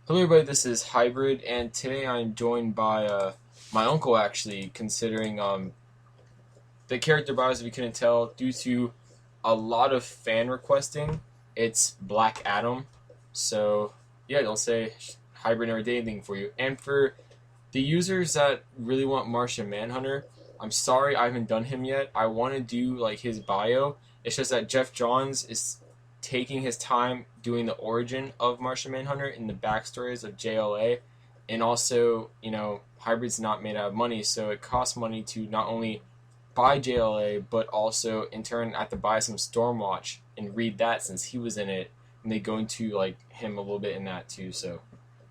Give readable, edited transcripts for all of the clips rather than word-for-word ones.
Hello everybody, this is Hybrid, and today I'm joined by my uncle actually, considering the character bios, if you couldn't tell, due to a lot of fan requesting, it's Black Adam. So, yeah, don't say Hybrid never did anything for you. And for the users that really want Martian Manhunter, I'm sorry I haven't done him yet. I want to do like his bio. It's just that Jeff Johns is taking his time doing the origin of Martian Manhunter and the backstories of JLA, and also, Hybrid's not made out of money, so it costs money to not only buy JLA, but also in turn I have to buy some Stormwatch and read that since he was in it, and they go into like him a little bit in that too. So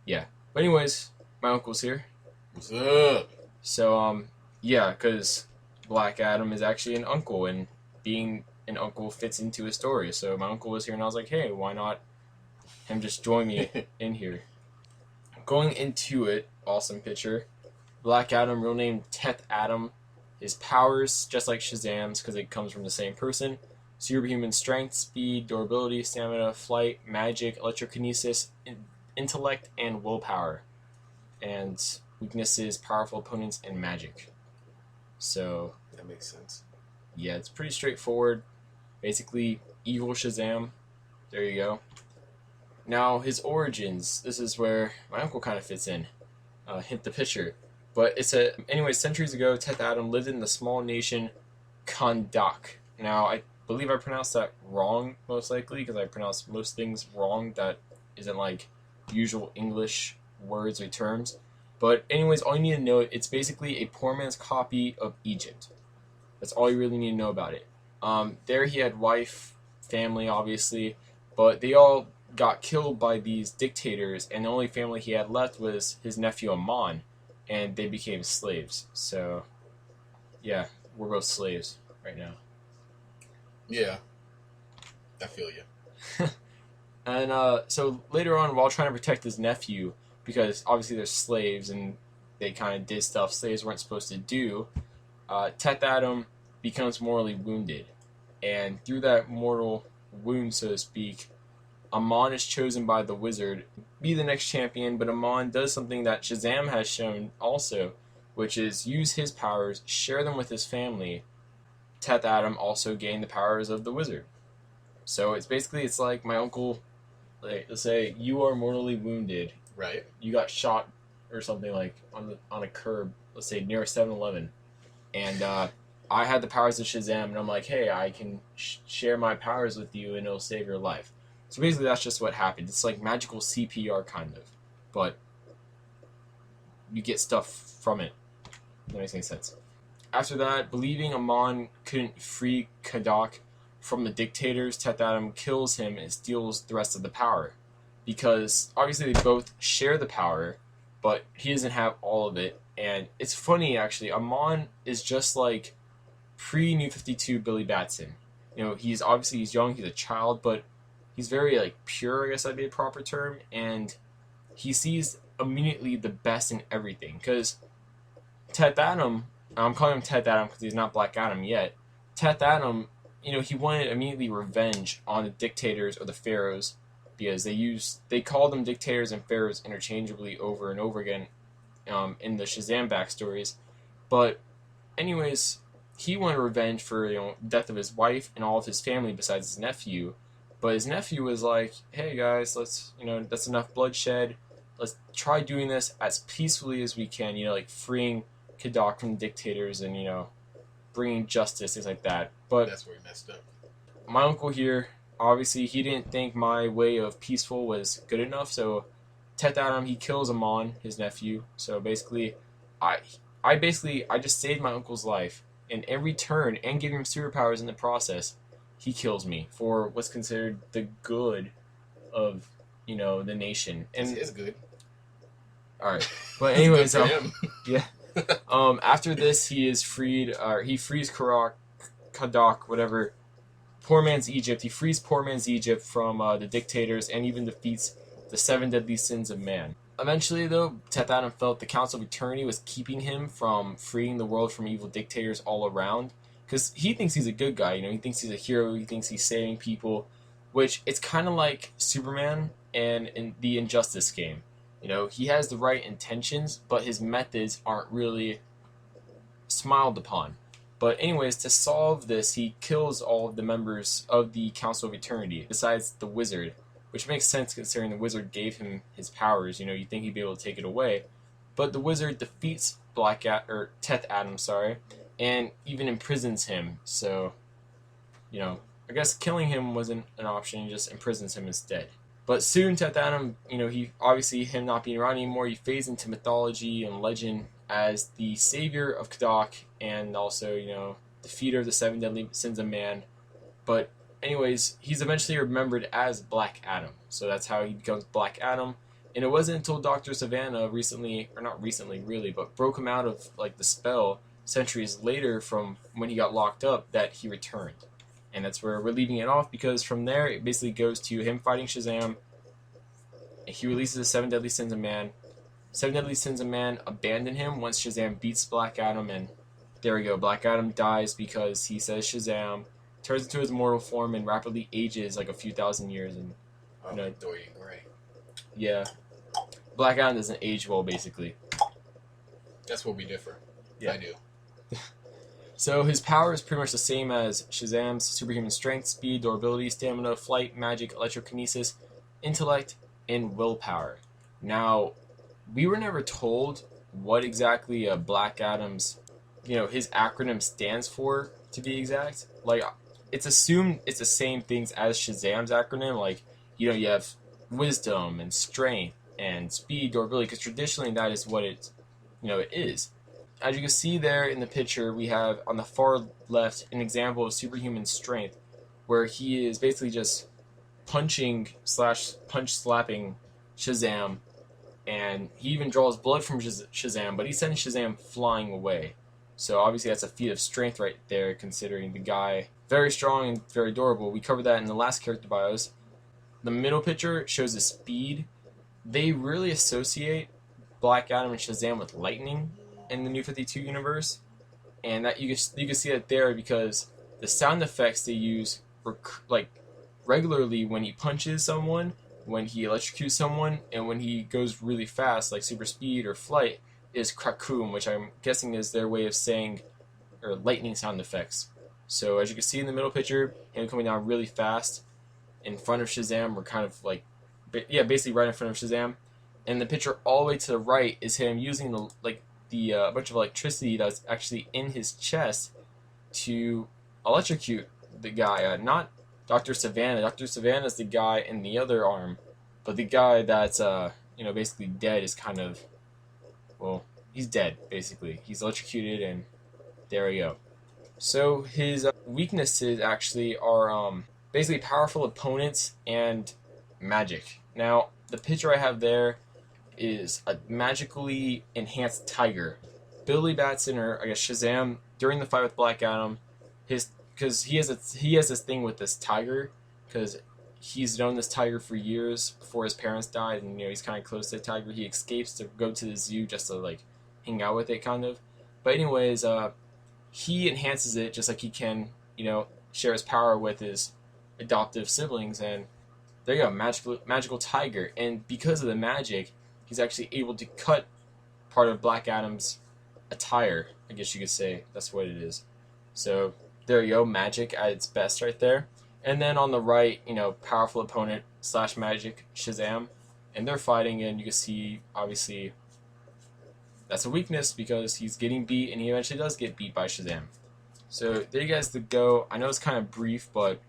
yeah. But anyways, my uncle's here. What's up? So yeah, because Black Adam is actually an uncle, and being an uncle fits into his story. So my uncle was here, and I was like, hey, why not him just join me in here? Going into it, awesome picture. Black Adam, real name Teth Adam. His powers, just like Shazam's, because it comes from the same person. Superhuman strength, speed, durability, stamina, flight, magic, electrokinesis, intellect, and willpower. And weaknesses, powerful opponents, and magic. So that makes sense. Yeah, it's pretty straightforward. Basically, evil Shazam. There you go. Now, his origins. This is where my uncle kind of fits in. Hint the picture. But anyway, centuries ago, Teth Adam lived in the small nation Kahndaq. Now, I believe I pronounced that wrong, most likely, because I pronounce most things wrong that isn't like usual English words or terms. But anyways, all you need to know, it's basically a poor man's copy of Egypt. That's all you really need to know about it. There he had wife, family, obviously, but they all got killed by these dictators, and the only family he had left was his nephew Amon, and they became slaves. So, yeah, we're both slaves right now. Yeah, I feel you. And so later on, while trying to protect his nephew, because obviously they're slaves and they kind of did stuff slaves weren't supposed to do, Teth Adam becomes mortally wounded. And through that mortal wound, so to speak, Amon is chosen by the wizard to be the next champion, but Amon does something that Shazam has shown also, which is use his powers, share them with his family. Teth Adam also gained the powers of the wizard. So it's like my uncle, like, let's say you are mortally wounded. Right. You got shot or something like on a curb, let's say near a 7-Eleven. And I had the powers of Shazam, and I'm like, hey, I can share my powers with you, and it'll save your life. So basically, that's just what happened. It's like magical CPR, kind of. But you get stuff from it. If that makes any sense. After that, believing Amon couldn't free Kahndaq from the dictators, Teth Adam kills him and steals the rest of the power. Because, obviously, they both share the power, but he doesn't have all of it. And it's funny, actually. Amon is just like pre-New 52 Billy Batson. He's young, he's a child, but he's very like pure, I guess that'd be a proper term, and he sees immediately the best in everything. Because Teth Adam, I'm calling him Teth Adam because he's not Black Adam yet. Teth Adam, he wanted immediately revenge on the dictators or the pharaohs, because they call them dictators and pharaohs interchangeably over and over again in the Shazam backstories. But anyways, he wanted revenge for death of his wife and all of his family besides his nephew. But his nephew was like, hey guys, let's that's enough bloodshed. Let's try doing this as peacefully as we can. Like freeing Kahndaq from the dictators and bringing justice, things like that. But that's where he messed up. My uncle here, obviously, he didn't think my way of peaceful was good enough. So Teth Adam, he kills Amon, his nephew. So basically, I just saved my uncle's life in every turn and gave him superpowers in the process. He kills me for what's considered the good of the nation. And it's good. All right, but anyways, yeah. After this, he is freed. He frees Kahndaq, whatever. Poor man's Egypt. He frees poor man's Egypt from the dictators and even defeats the 7 deadly sins of man. Eventually, though, Teth Adam felt the Council of Eternity was keeping him from freeing the world from evil dictators all around. Because he thinks he's a good guy, he thinks he's a hero, he thinks he's saving people, which it's kind of like Superman and in the Injustice game. You know, he has the right intentions, but his methods aren't really smiled upon. But anyways, to solve this, he kills all of the members of the Council of Eternity, besides the Wizard, which makes sense considering the Wizard gave him his powers. You know, you'd think he'd be able to take it away, but the Wizard defeats Teth Adam, sorry, and even imprisons him. So, you know, I guess killing him wasn't an option. He just imprisons him instead. But soon, Teth Adam, you know, he obviously him not being around anymore, he fades into mythology and legend as the savior of Kadok and also, you know, defeater of the seven deadly sins of man. But anyways, he's eventually remembered as Black Adam. So that's how he becomes Black Adam. And it wasn't until Dr. Savannah recently, or not recently really, but broke him out of like the spell centuries later from when he got locked up that he returned. And that's where we're leaving it off, because from there it basically goes to him fighting Shazam. He releases the seven deadly sins of man. Seven deadly sins of man abandon him once Shazam beats Black Adam, and there we go. Black Adam dies because he says Shazam, turns into his mortal form, and rapidly ages like a few thousand years. And Oh, you know, Dorian Gray. yeah, Black Adam doesn't age well, basically. That's where we differ. Yeah. I do. So his power is pretty much the same as Shazam's: superhuman strength, speed, durability, stamina, flight, magic, electrokinesis, intellect, and willpower. Now, we were never told what exactly Black Adam's, you know, his acronym stands for, to be exact. Like, it's assumed it's the same things as Shazam's acronym. Like, you know, you have wisdom and strength and speed, durability, because traditionally that is what it, you know, it is. As you can see there in the picture, we have on the far left an example of superhuman strength, where he is basically just punch slapping Shazam, and he even draws blood from Shazam, but he sends Shazam flying away. So obviously that's a feat of strength right there, considering the guy very strong and very durable. We covered that in the last character bios. The middle picture shows his speed. They really associate Black Adam and Shazam with lightning in the New 52 universe, and that you can see that there because the sound effects they use like regularly when he punches someone, when he electrocutes someone, and when he goes really fast like super speed or flight is krakum, which I'm guessing is their way of saying or lightning sound effects. So as you can see in the middle picture, him coming down really fast in front of Shazam, or kind of like, yeah, basically right in front of Shazam. And the picture all the way to the right is him using the bunch of electricity that's actually in his chest to electrocute the guy. Not Dr. Savannah. Dr. Savannah is the guy in the other arm, but the guy that's you know, basically dead is kind of, well, he's dead basically. He's electrocuted, and there we go. So his weaknesses actually are basically powerful opponents and magic. Now the picture I have there is a magically enhanced tiger. Billy Batson, or I guess Shazam, during the fight with Black Adam, because he has this thing with this tiger, because he's known this tiger for years before his parents died, and you know he's kind of close to the tiger. He escapes to go to the zoo just to like hang out with it, kind of. But anyways, he enhances it just like he can, you know, share his power with his adoptive siblings, and there you go, magical tiger. And because of the magic, he's actually able to cut part of Black Adam's attire, I guess you could say. That's what it is. So there you go, magic at its best right there. And then on the right, you know, powerful opponent / magic, Shazam. And they're fighting, and you can see, obviously, that's a weakness because he's getting beat, and he eventually does get beat by Shazam. So there you guys go. I know it's kind of brief, but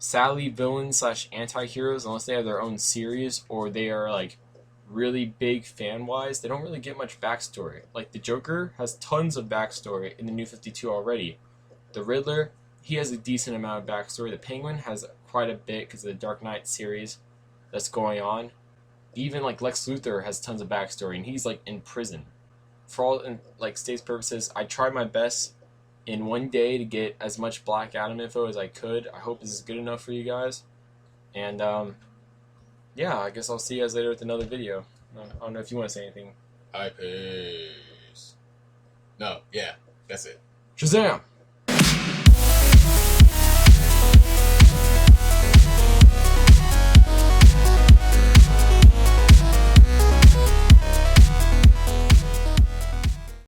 sadly, villains / anti-heroes, unless they have their own series or they are like really big fan-wise, they don't really get much backstory. Like the Joker has tons of backstory in the New 52 already. The Riddler, he has a decent amount of backstory. The Penguin has quite a bit because of the Dark Knight series that's going on. Even like Lex Luthor has tons of backstory, and he's like in prison. For all like state's purposes, I tried my best in one day to get as much Black Adam info as I could. I hope this is good enough for you guys. And yeah, I guess I'll see you guys later with another video. I don't know if you want to say anything. Peace. No, yeah, that's it. Shazam!